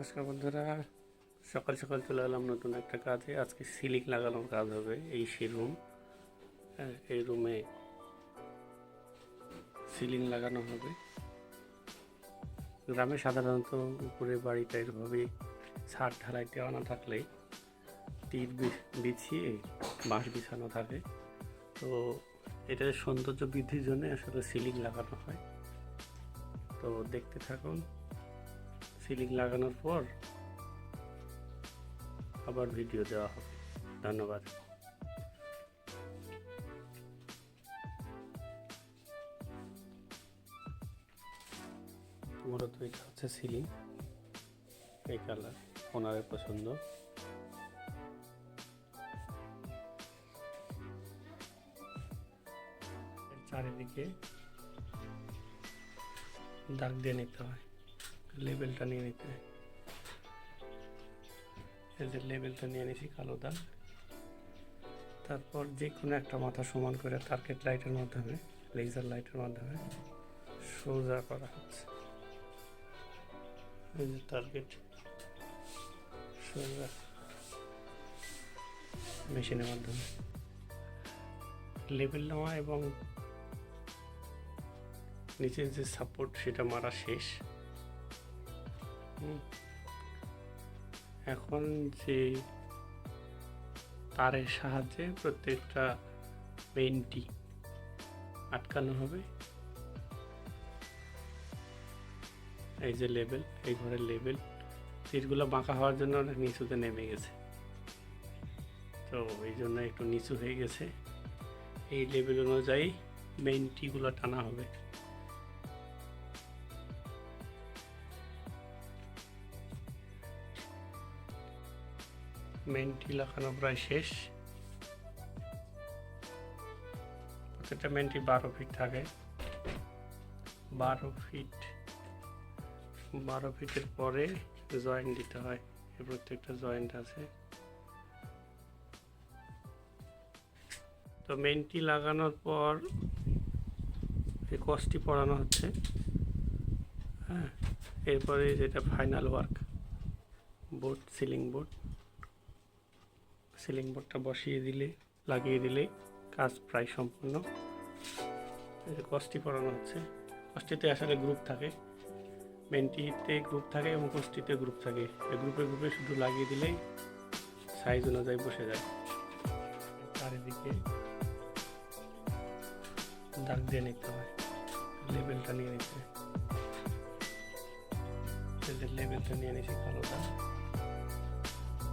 নমস্কার বন্ধুরা, সকাল সকাল চলে এলাম নতুন একটা কাজে। আজকে সিলিং লাগানোর কাজ হবে। এই রুম, এই রুমে সিলিং লাগানো হবে। গ্রামে সাধারণত উপরে বাড়িটা এরভাবে ছাদ ঢালাই দেওয়া না থাকলে টিন বিছিয়ে বাঁশ বিছানো থাকে। তো এটা সৌন্দর্য বৃদ্ধির জন্য আসলে সিলিং লাগানো হয়। তো দেখতে থাকুন। সিলিং লাগানোর পর আবার ভিডিও দেওয়া হবে। ধন্যবাদ। মূলত এটা হচ্ছে সিলিং, এই কালার ওনারের পছন্দ। চারিদিকে দাগ দিয়ে নিতে হয়, লেবেলটা নিয়ে নিতে হয়। এই যে লেবেলটা নিয়ে নিয়েছি, কালো দাগ। তারপর যে কোনো একটা মাথা সমান করে টার্গেট লাইটের মাধ্যমে, লেজার লাইটের মাধ্যমে সোজা করা হচ্ছে। এই যে টার্গেট সোজা মেশিনের মাধ্যমে লেবেল নেওয়া এবং নিচের যে সাপোর্ট সেটা মারা শেষ। এখন যে তারের সাহায্যে প্রত্যেকটা পেইন্টটি আটকানো হবে। এই যে লেবেল, এই ঘরের লেবেল, তীরগুলো বাঁকা হওয়ার জন্য অনেক নিচুতে নেমে গেছে, তো এই জন্য একটু নিচু হয়ে গেছে। এই লেবেল অনুযায়ী মেইনটিগুলো টানা হবে। মেইনটি লাগানো প্রায় শেষ। প্রত্যেকটা মেইনটি 12 ফিট থাকে। 12 ফিটের পরে জয়েন্ট দিতে হয়। এই প্রত্যেকটা জয়েন্ট আছে। তো মেইনটি লাগানোর পর এই কসটি পড়ানো হচ্ছে। এরপরে যেটা ফাইনাল ওয়ার্ক, বোর্ড, সিলিং বোর্ডটা লাগিয়ে দিলে কাজ প্রায় সম্পূর্ণ। কসটি পড়ানো হচ্ছে। কসটিতে আসলে গ্রুপ থাকে, মেইনটিতে গ্রুপ থাকে এবং কসটিতে গ্রুপ থাকে। এই গ্রুপে শুধু লাগিয়ে দিলেই সাইজ অনুযায়ী বসে যায়। চারিদিকে দাগ দিয়ে নিতে হয়, লেবেলটা নিয়ে নিতে হয়। লেবেলটা নিয়ে নিয়েছি, কালো দাগ।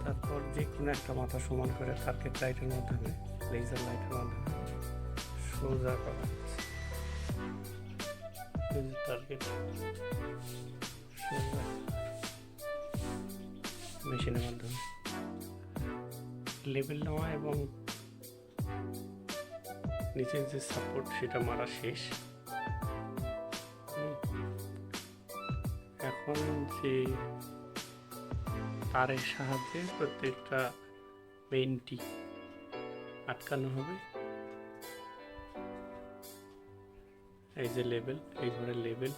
তারপর যে কোনো একটা মাথা সমান করে টার্গেট লাইটের মাধ্যমে, লেজার লাইটের মাধ্যমে সোজা করা হচ্ছে। টার্গেট সোজা মেশিনের মাধ্যমে লেবেল নেওয়া এবং নিচের যে সাপোর্ট সেটা মারা শেষ। এখন যে তারের সাহায্যে প্রত্যেকটা মেইনটি আটকানো হবে। এই যে লেবেল, এই ঘরের লেবেল,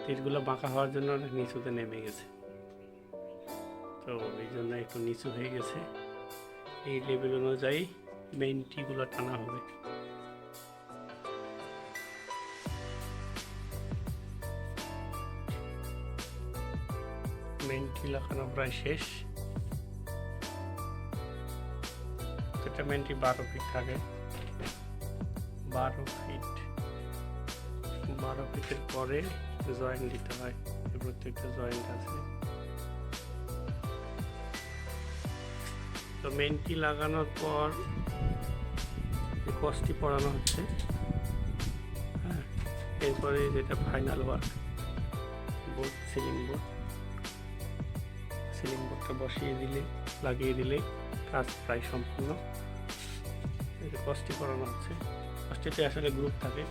তীরগুলো বাঁকা হওয়ার জন্য অনেক নিচুতে নেমে গেছে, তো এই জন্য একটু নিচু হয়ে গেছে। এই লেবেল অনুযায়ী মেইনটিগুলো টানা হবে। মেইনটি লাগানো প্রায় শেষ। এটা মেইনটি 12 ফিট থাকে। 12 ফিটের পরে জয়েন্ট দিতে হয়। প্রত্যেকটা জয়েন্ট আছে। তো মেইনটি লাগানোর পর কসটি পড়ানো হচ্ছে। এরপরে যেটা ফাইনাল ওয়ার্ক, বোর্ড, সিলিং বোর্ডটা লাগিয়ে দিলে কাজ প্রায় সম্পূর্ণ। কসটি পড়ানো হচ্ছে। কসটিতে আসলে গ্রুপ থাকে,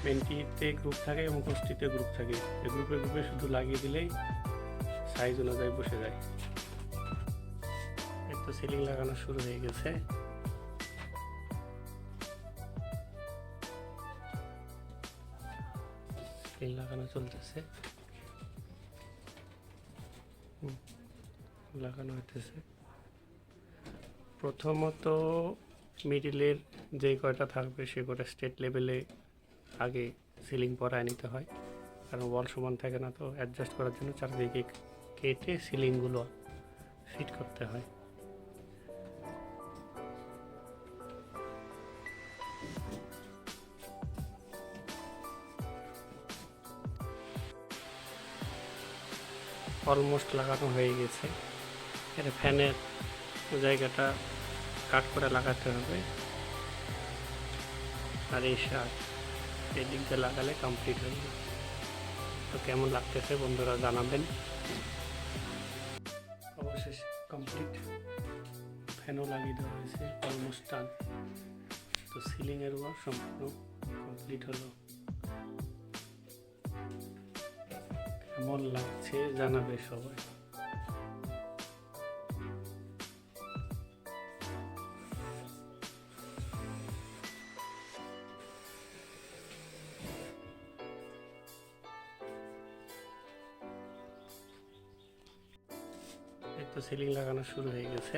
মেইনটিতে গ্রুপ থাকে এবং কসটিতে গ্রুপ থাকে। এই গ্রুপে শুধু লাগিয়ে দিলেই সাইজ অনুযায়ী বসে যায়। এই তো সিলিং লাগানো শুরু হয়ে গেছে। সিলিং লাগানো চলতেছে। লাগানো হইতেছে। প্রথমত মিডিলের যে কয়টা থাকবে সে কয়টা স্টেট লেভেলে আগে সিলিং পরায় নিতে হয়, কারণ ওয়াল সমান থাকে না, তো অ্যাডজাস্ট করার জন্য চারদিকে কেটে সিলিংগুলো ফিট করতে হয়। অলমোস্ট লাগানো হয়ে গেছে। এর ফ্যানের জায়গাটা কাট করে লাগাতে হবে, আর এই শার্ট এই দিক দিয়ে লাগালে কমপ্লিট হয়ে যাবে। তো কেমন লাগতেছে বন্ধুরা জানাবেন। অবশেষে কমপ্লিট, ফ্যানও লাগিয়ে দেওয়া হয়েছে, অলমোস্ট ডান। তো সিলিংয়ের ওয়ার্ক সম্পূর্ণ কমপ্লিট হলো। কেমন লাগছে জানাবে সবাই। এই তো সিলিং লাগানো শুরু হয়ে গেছে।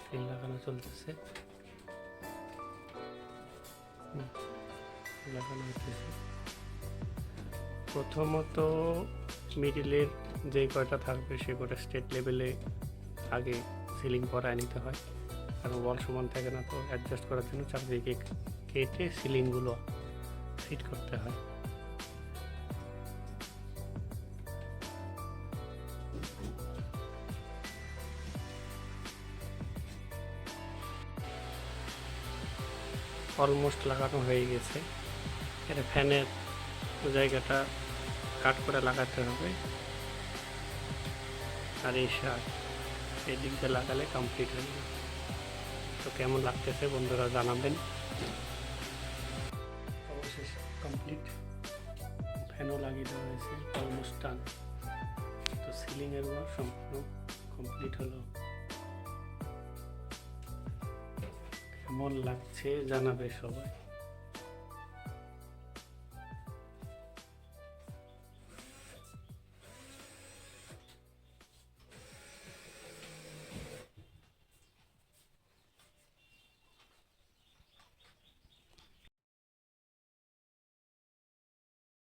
সিলিং লাগানো চলতেছে, লাগানো হইতেছে। প্রথমত মিডিলের যে কয়টা থাকবে সে কয়টা স্টেট লেভেলে আগে সিলিং পরায় নিতে হয়, কারণ ওয়াল সমান থাকে না, তো অ্যাডজাস্ট করার জন্য চারদিকে কেটে সিলিংগুলো ফিট করতে হয়। অলমোস্ট লাগানো হয়ে গেছে। এর ফ্যানের জায়গাটা কাট করে লাগাতে হবে, আর এই শার্ট এই দিক দিয়ে লাগালে কমপ্লিট হয়ে যাবে। তো কেমন লাগতেছে বন্ধুরা জানাবেন। অবশেষে কমপ্লিট, ফ্যানও লাগিয়ে দেওয়া হয়েছে, অলমোস্ট ডান। তো সিলিংয়ের ওয়ার্ক সম্পূর্ণ কমপ্লিট হলো। কেমন লাগছে জানাবে সবাই।